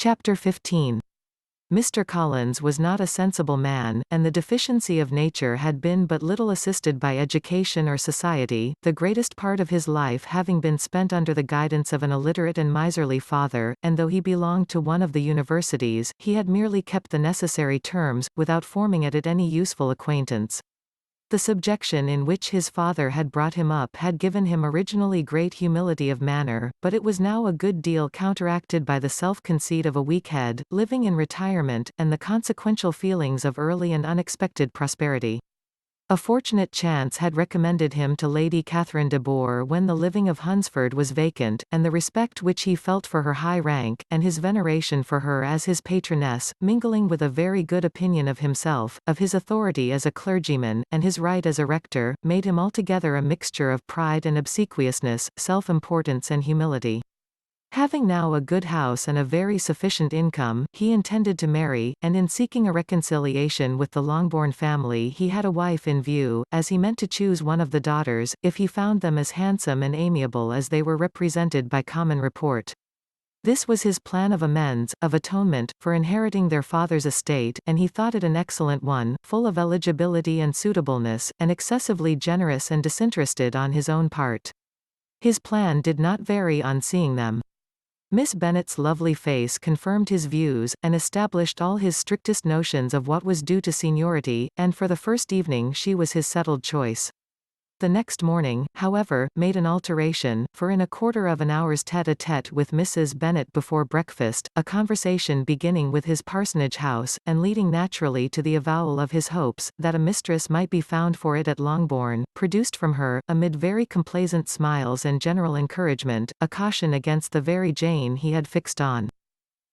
Chapter 15. Mr. Collins was not a sensible man, and the deficiency of nature had been but little assisted by education or society, the greatest part of his life having been spent under the guidance of an illiterate and miserly father, and though he belonged to one of the universities, he had merely kept the necessary terms, without forming at it any useful acquaintance. The subjection in which his father had brought him up had given him originally great humility of manner, but it was now a good deal counteracted by the self-conceit of a weak head, living in retirement, and the consequential feelings of early and unexpected prosperity. A fortunate chance had recommended him to Lady Catherine de Bourgh when the living of Hunsford was vacant, and the respect which he felt for her high rank, and his veneration for her as his patroness, mingling with a very good opinion of himself, of his authority as a clergyman, and his right as a rector, made him altogether a mixture of pride and obsequiousness, self-importance and humility. Having now a good house and a very sufficient income, he intended to marry, and in seeking a reconciliation with the Longbourn family he had a wife in view, as he meant to choose one of the daughters, if he found them as handsome and amiable as they were represented by common report. This was his plan of amends, of atonement, for inheriting their father's estate, and he thought it an excellent one, full of eligibility and suitableness, and excessively generous and disinterested on his own part. His plan did not vary on seeing them. Miss Bennet's lovely face confirmed his views, and established all his strictest notions of what was due to seniority, and for the first evening she was his settled choice. The next morning, however, made an alteration, for in a quarter of an hour's tête-à-tête with Mrs. Bennet before breakfast, a conversation beginning with his parsonage house, and leading naturally to the avowal of his hopes, that a mistress might be found for it at Longbourn, produced from her, amid very complaisant smiles and general encouragement, a caution against the very Jane he had fixed on.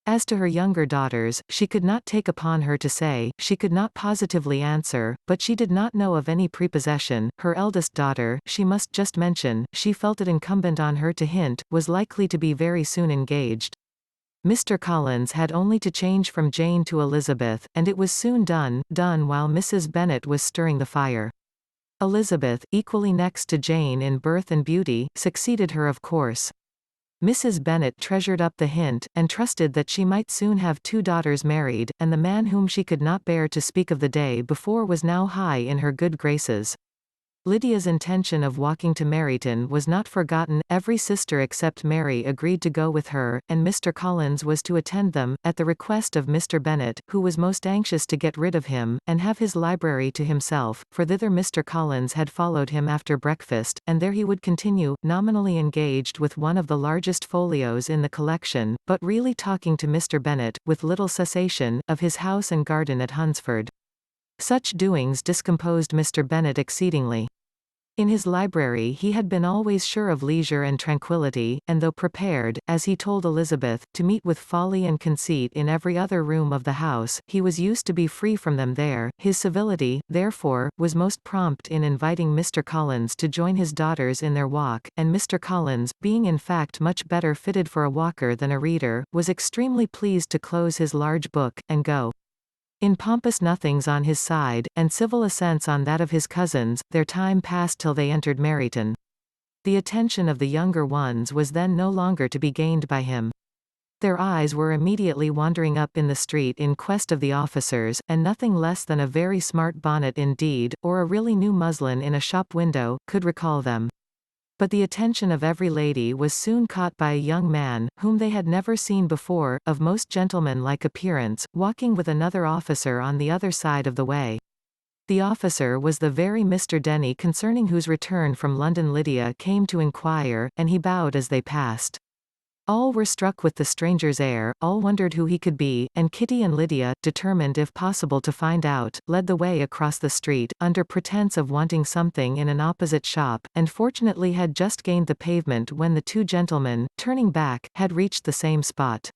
As to her younger daughters, she could not take upon her to say, she could not positively answer, but she did not know of any prepossession. Her eldest daughter, she must just mention, she felt it incumbent on her to hint, was likely to be very soon engaged. Mr. Collins had only to change from Jane to Elizabeth, and it was soon done while Mrs. Bennet was stirring the fire. Elizabeth, equally next to Jane in birth and beauty, succeeded her of course. Mrs. Bennet treasured up the hint, and trusted that she might soon have two daughters married, and the man whom she could not bear to speak of the day before was now high in her good graces. Lydia's intention of walking to Meryton was not forgotten. Every sister except Mary agreed to go with her, and Mr. Collins was to attend them, at the request of Mr. Bennet, who was most anxious to get rid of him, and have his library to himself, for thither Mr. Collins had followed him after breakfast, and there he would continue, nominally engaged with one of the largest folios in the collection, but really talking to Mr. Bennet, with little cessation, of his house and garden at Hunsford. Such doings discomposed Mr. Bennet exceedingly. In his library he had been always sure of leisure and tranquillity, and though prepared, as he told Elizabeth, to meet with folly and conceit in every other room of the house, he was used to be free from them there. His civility, therefore, was most prompt in inviting Mr. Collins to join his daughters in their walk, and Mr. Collins, being in fact much better fitted for a walker than a reader, was extremely pleased to close his large book, and go. In pompous nothings on his side, and civil assents on that of his cousins, their time passed till they entered Meryton. The attention of the younger ones was then no longer to be gained by him. Their eyes were immediately wandering up in the street in quest of the officers, and nothing less than a very smart bonnet indeed, or a really new muslin in a shop window, could recall them. But the attention of every lady was soon caught by a young man, whom they had never seen before, of most gentlemanlike appearance, walking with another officer on the other side of the way. The officer was the very Mr. Denny concerning whose return from London Lydia came to inquire, and he bowed as they passed. All were struck with the stranger's air, all wondered who he could be, and Kitty and Lydia, determined if possible to find out, led the way across the street, under pretence of wanting something in an opposite shop, and fortunately had just gained the pavement when the two gentlemen, turning back, had reached the same spot.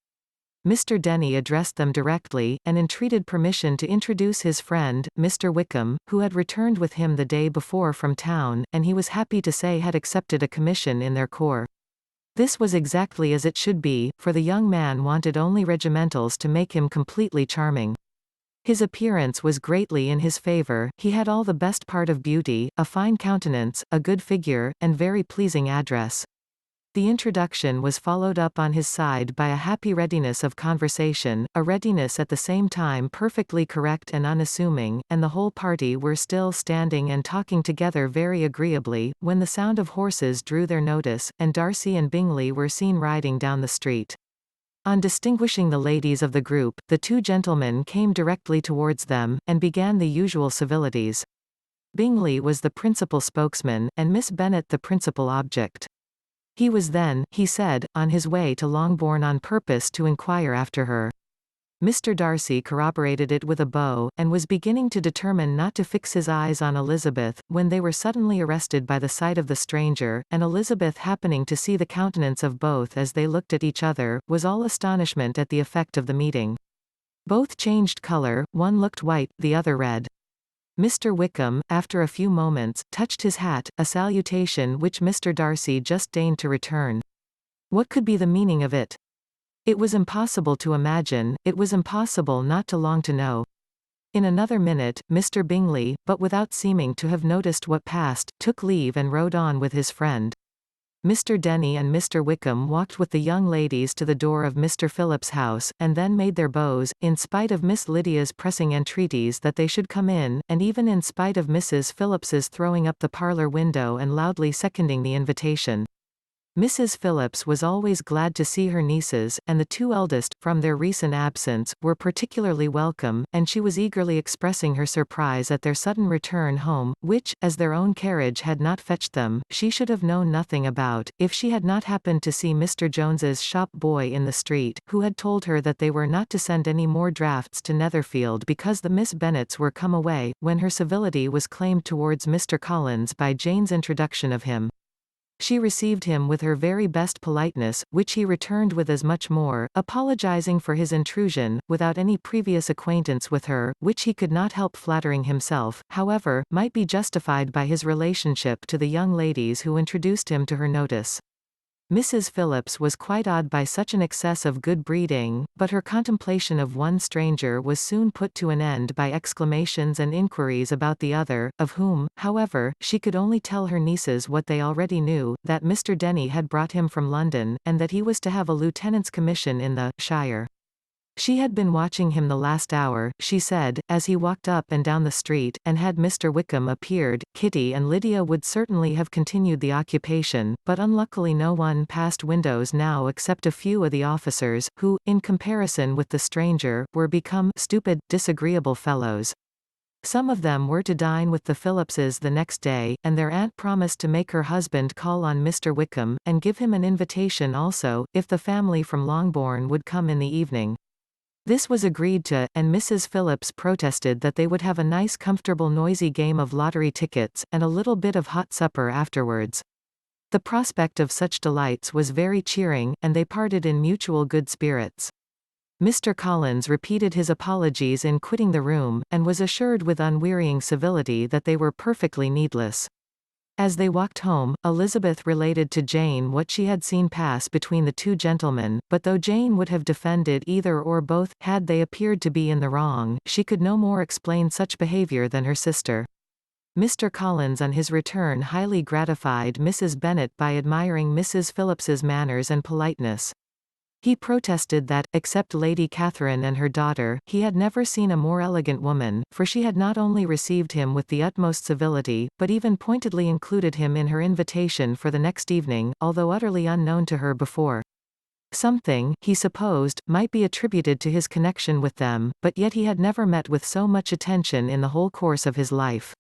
Mr. Denny addressed them directly, and entreated permission to introduce his friend, Mr. Wickham, who had returned with him the day before from town, and he was happy to say had accepted a commission in their corps. This was exactly as it should be, for the young man wanted only regimentals to make him completely charming. His appearance was greatly in his favour, he had all the best part of beauty, a fine countenance, a good figure, and very pleasing address. The introduction was followed up on his side by a happy readiness of conversation, a readiness at the same time perfectly correct and unassuming, and the whole party were still standing and talking together very agreeably, when the sound of horses drew their notice, and Darcy and Bingley were seen riding down the street. On distinguishing the ladies of the group, the two gentlemen came directly towards them, and began the usual civilities. Bingley was the principal spokesman, and Miss Bennet the principal object. He was then, he said, on his way to Longbourn on purpose to inquire after her. Mr. Darcy corroborated it with a bow, and was beginning to determine not to fix his eyes on Elizabeth, when they were suddenly arrested by the sight of the stranger, and Elizabeth happening to see the countenance of both as they looked at each other, was all astonishment at the effect of the meeting. Both changed colour, one looked white, the other red. Mr. Wickham, after a few moments, touched his hat, a salutation which Mr. Darcy just deigned to return. What could be the meaning of it? It was impossible to imagine, it was impossible not to long to know. In another minute, Mr. Bingley, but without seeming to have noticed what passed, took leave and rode on with his friend. Mr. Denny and Mr. Wickham walked with the young ladies to the door of Mr. Phillips's house, and then made their bows, in spite of Miss Lydia's pressing entreaties that they should come in, and even in spite of Mrs. Phillips's throwing up the parlour window and loudly seconding the invitation. Mrs. Phillips was always glad to see her nieces, and the two eldest, from their recent absence, were particularly welcome, and she was eagerly expressing her surprise at their sudden return home, which, as their own carriage had not fetched them, she should have known nothing about, if she had not happened to see Mr. Jones's shop boy in the street, who had told her that they were not to send any more drafts to Netherfield because the Miss Bennets were come away, when her civility was claimed towards Mr. Collins by Jane's introduction of him. She received him with her very best politeness, which he returned with as much more, apologizing for his intrusion, without any previous acquaintance with her, which he could not help flattering himself, however, might be justified by his relationship to the young ladies who introduced him to her notice. Mrs. Phillips was quite awed by such an excess of good breeding, but her contemplation of one stranger was soon put to an end by exclamations and inquiries about the other, of whom, however, she could only tell her nieces what they already knew, that Mr. Denny had brought him from London, and that he was to have a lieutenant's commission in the shire. She had been watching him the last hour, she said, as he walked up and down the street, and had Mr. Wickham appeared, Kitty and Lydia would certainly have continued the occupation, but unluckily no one passed windows now except a few of the officers, who, in comparison with the stranger, were become stupid, disagreeable fellows. Some of them were to dine with the Phillipses the next day, and their aunt promised to make her husband call on Mr. Wickham, and give him an invitation also, if the family from Longbourn would come in the evening. This was agreed to, and Mrs. Phillips protested that they would have a nice comfortable noisy game of lottery tickets, and a little bit of hot supper afterwards. The prospect of such delights was very cheering, and they parted in mutual good spirits. Mr. Collins repeated his apologies in quitting the room, and was assured with unwearying civility that they were perfectly needless. As they walked home, Elizabeth related to Jane what she had seen pass between the two gentlemen, but though Jane would have defended either or both, had they appeared to be in the wrong, she could no more explain such behaviour than her sister. Mr. Collins on his return highly gratified Mrs. Bennet by admiring Mrs. Phillips's manners and politeness. He protested that, except Lady Catherine and her daughter, he had never seen a more elegant woman, for she had not only received him with the utmost civility, but even pointedly included him in her invitation for the next evening, although utterly unknown to her before. Something, he supposed, might be attributed to his connection with them, but yet he had never met with so much attention in the whole course of his life.